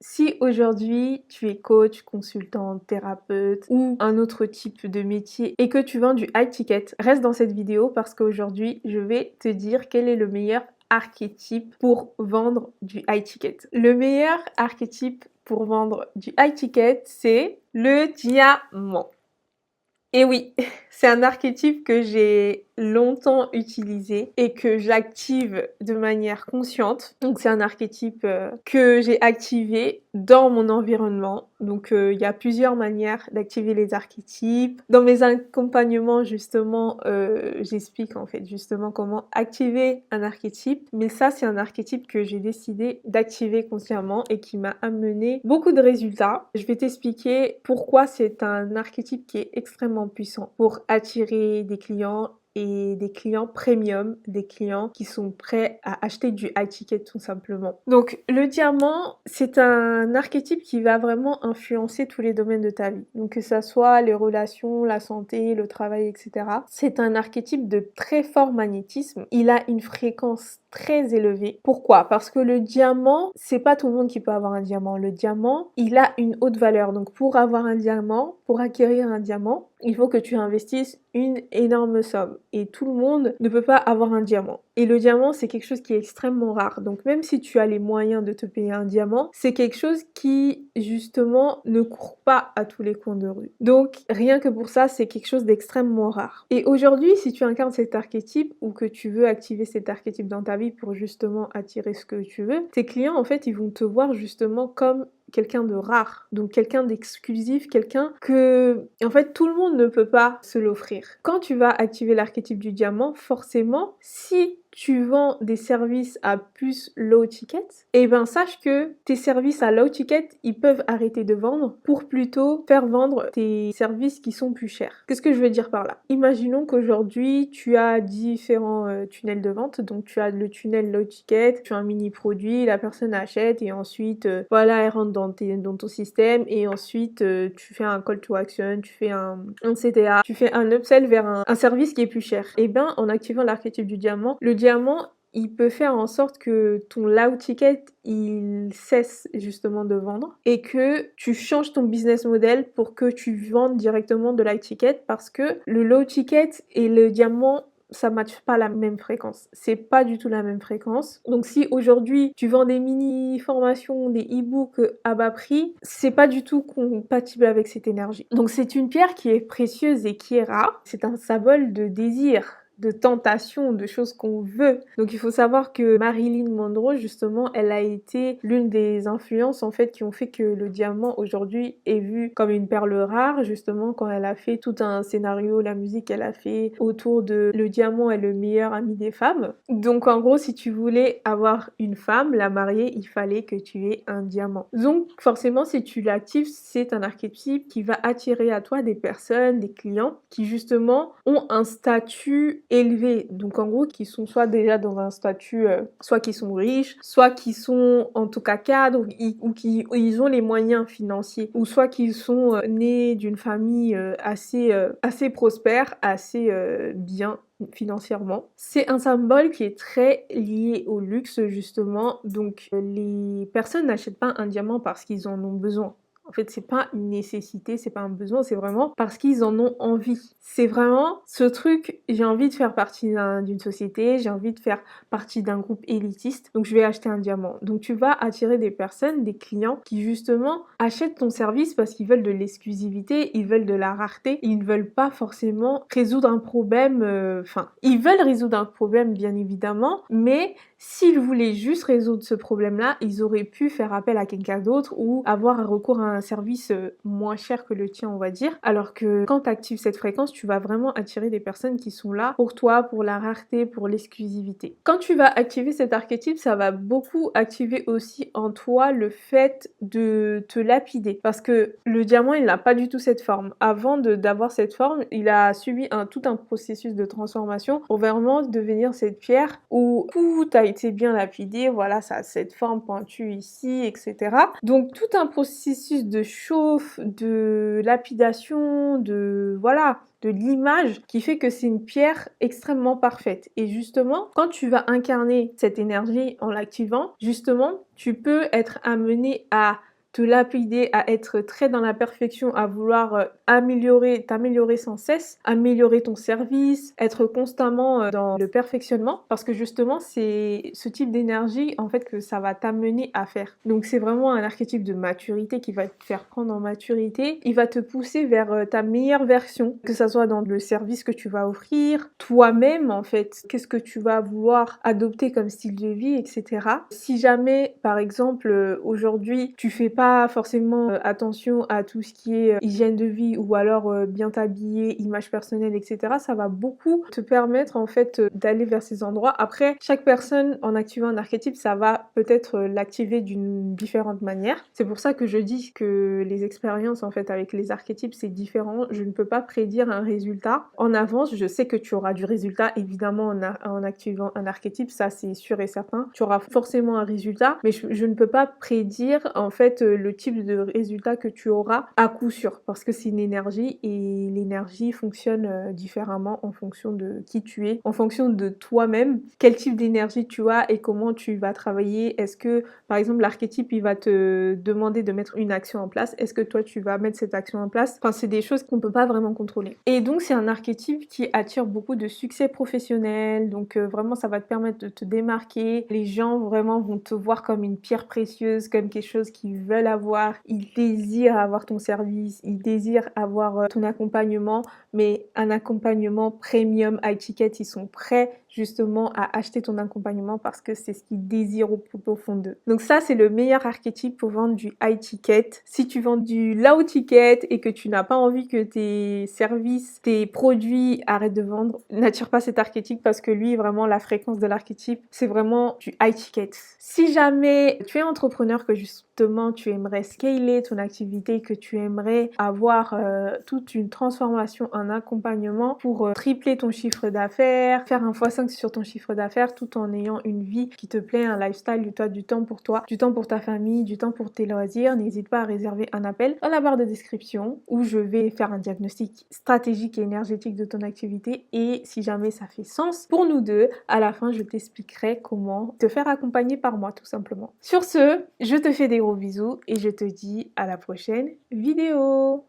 Si aujourd'hui tu es coach, consultant, thérapeute ou un autre type de métier et que tu vends du high ticket, reste dans cette vidéo parce qu'aujourd'hui je vais te dire quel est le meilleur archétype pour vendre du high ticket. Le meilleur archétype pour vendre du high ticket, c'est le diamant. Et oui, c'est un archétype que j'ai longtemps utilisé et que j'active de manière consciente. Donc c'est un archétype que j'ai activé dans mon environnement. Donc il y a plusieurs manières d'activer les archétypes. Dans mes accompagnements justement, j'explique en fait justement comment activer un archétype. Mais ça c'est un archétype que j'ai décidé d'activer consciemment et qui m'a amené beaucoup de résultats. Je vais t'expliquer pourquoi c'est un archétype qui est extrêmement puissant pour attirer des clients et des clients premium, des clients qui sont prêts à acheter du high ticket tout simplement. Donc le diamant, c'est un archétype qui va vraiment influencer tous les domaines de ta vie. Donc que ça soit les relations, la santé, le travail, etc. C'est un archétype de très fort magnétisme. Il a une fréquence très élevée. Pourquoi? Parce que le diamant, c'est pas tout le monde qui peut avoir un diamant. Le diamant, il a une haute valeur. Donc pour avoir un diamant, pour acquérir un diamant, il faut que tu investisses une énorme somme. Et tout le monde ne peut pas avoir un diamant. Et le diamant, c'est quelque chose qui est extrêmement rare. Donc même si tu as les moyens de te payer un diamant, c'est quelque chose qui, justement, ne court pas à tous les coins de rue. Donc rien que pour ça, c'est quelque chose d'extrêmement rare. Et aujourd'hui, si tu incarnes cet archétype ou que tu veux activer cet archétype dans ta vie pour justement attirer ce que tu veux, tes clients, en fait, ils vont te voir justement comme quelqu'un de rare, donc quelqu'un d'exclusif, quelqu'un que, en fait, tout le monde ne peut pas se l'offrir. Quand tu vas activer l'archétype du diamant, forcément, si tu vends des services à plus low ticket, et ben sache que tes services à low ticket, ils peuvent arrêter de vendre pour plutôt faire vendre tes services qui sont plus chers. Qu'est-ce que je veux dire par là? Imaginons qu'aujourd'hui, tu as différents tunnels de vente, donc tu as le tunnel low ticket, tu as un mini produit, la personne achète et ensuite, voilà, elle rentre dans ton système et ensuite, tu fais un call to action, tu fais un CTA, tu fais un upsell vers un service qui est plus cher. Et ben, en activant l'archétype du diamant, le diamant, il peut faire en sorte que ton low ticket, il cesse justement de vendre et que tu changes ton business model pour que tu vendes directement de l'high ticket parce que le low ticket et le diamant, ça matche pas la même fréquence. C'est pas du tout la même fréquence. Donc si aujourd'hui tu vends des mini formations, des e-books à bas prix, c'est pas du tout compatible avec cette énergie. Donc c'est une pierre qui est précieuse et qui est rare. C'est un symbole de désir, de tentation, de choses qu'on veut. Donc il faut savoir que Marilyn Monroe, justement, elle a été l'une des influences en fait qui ont fait que le diamant aujourd'hui est vu comme une perle rare, justement quand elle a fait tout un scénario, la musique qu'elle a fait autour de le diamant est le meilleur ami des femmes. Donc en gros, si tu voulais avoir une femme, la marier, il fallait que tu aies un diamant. Donc forcément, si tu l'actives, c'est un archétype qui va attirer à toi des personnes, des clients qui justement ont un statut élevés, donc en gros qui sont soit déjà dans un statut, soit qui sont riches, soit qui sont en tout cas cadres, ou qui ils ont les moyens financiers, ou soit qu'ils sont nés d'une famille assez prospère, assez bien financièrement. C'est un symbole qui est très lié au luxe justement, donc les personnes n'achètent pas un diamant parce qu'ils en ont besoin. En fait, c'est pas une nécessité, c'est pas un besoin, c'est vraiment parce qu'ils en ont envie. C'est vraiment ce truc, j'ai envie de faire partie d'une société, j'ai envie de faire partie d'un groupe élitiste, donc je vais acheter un diamant. Donc tu vas attirer des personnes, des clients qui justement achètent ton service parce qu'ils veulent de l'exclusivité, ils veulent de la rareté, ils ne veulent pas forcément résoudre un problème, ils veulent résoudre un problème bien évidemment, mais s'ils voulaient juste résoudre ce problème-là, ils auraient pu faire appel à quelqu'un d'autre ou avoir un recours à un service moins cher que le tien, on va dire. Alors que quand tu actives cette fréquence, tu vas vraiment attirer des personnes qui sont là pour toi, pour la rareté, pour l'exclusivité. Quand tu vas activer cet archétype, ça va beaucoup activer aussi en toi le fait de te lapider. Parce que le diamant, il n'a pas du tout cette forme. Avant d'avoir cette forme, il a subi tout un processus de transformation pour vraiment devenir cette pierre où tout a été bien lapidé, voilà, ça a cette forme pointue ici, etc. Donc tout un processus de chauffe, de lapidation, de l'image qui fait que c'est une pierre extrêmement parfaite. Et justement, quand tu vas incarner cette énergie en l'activant, justement, tu peux être amené à te lapider, à être très dans la perfection, à vouloir t'améliorer sans cesse, améliorer ton service, être constamment dans le perfectionnement, parce que justement c'est ce type d'énergie en fait que ça va t'amener à faire. Donc c'est vraiment un archétype de maturité qui va te faire prendre en maturité, il va te pousser vers ta meilleure version, que ça soit dans le service que tu vas offrir, toi-même en fait, qu'est-ce que tu vas vouloir adopter comme style de vie, etc. Si jamais par exemple aujourd'hui tu fais pas forcément attention à tout ce qui est hygiène de vie ou alors bien t'habiller, image personnelle, etc., ça va beaucoup te permettre en fait d'aller vers ces endroits. Après, chaque personne en activant un archétype, ça va peut-être l'activer d'une différente manière. C'est pour ça que je dis que les expériences en fait avec les archétypes c'est différent. Je ne peux pas prédire un résultat en avance. Je sais que tu auras du résultat évidemment en activant un archétype, ça c'est sûr et certain. Tu auras forcément un résultat, mais je ne peux pas prédire en fait le type de résultat que tu auras à coup sûr, parce que c'est une énergie et l'énergie fonctionne différemment en fonction de qui tu es, en fonction de toi-même, quel type d'énergie tu as et comment tu vas travailler. Est-ce que par exemple l'archétype il va te demander de mettre une action en place, est-ce que toi tu vas mettre cette action en place? Enfin c'est des choses qu'on peut pas vraiment contrôler. Et donc c'est un archétype qui attire beaucoup de succès professionnel, donc vraiment ça va te permettre de te démarquer. Les gens vraiment vont te voir comme une pierre précieuse, comme quelque chose qu'ils veulent avoir. Ils désirent avoir ton service, ils désirent avoir ton accompagnement, mais un accompagnement premium high ticket. Ils sont prêts justement à acheter ton accompagnement parce que c'est ce qu'ils désirent au plus profond d'eux. Donc ça, c'est le meilleur archétype pour vendre du high ticket. Si tu vends du low ticket et que tu n'as pas envie que tes services, tes produits arrêtent de vendre, n'attire pas cet archétype parce que lui, vraiment, la fréquence de l'archétype, c'est vraiment du high ticket. Si jamais tu es entrepreneur, que justement tu aimerais scaler ton activité, que tu aimerais avoir toute une transformation, un accompagnement pour tripler ton chiffre d'affaires, faire un x5 sur ton chiffre d'affaires tout en ayant une vie qui te plaît, un lifestyle, du temps pour toi, du temps pour ta famille, du temps pour tes loisirs, n'hésite pas à réserver un appel dans la barre de description où je vais faire un diagnostic stratégique et énergétique de ton activité, et si jamais ça fait sens pour nous deux, à la fin je t'expliquerai comment te faire accompagner par moi tout simplement. Sur ce, je te fais des gros bisous et je te dis à la prochaine vidéo.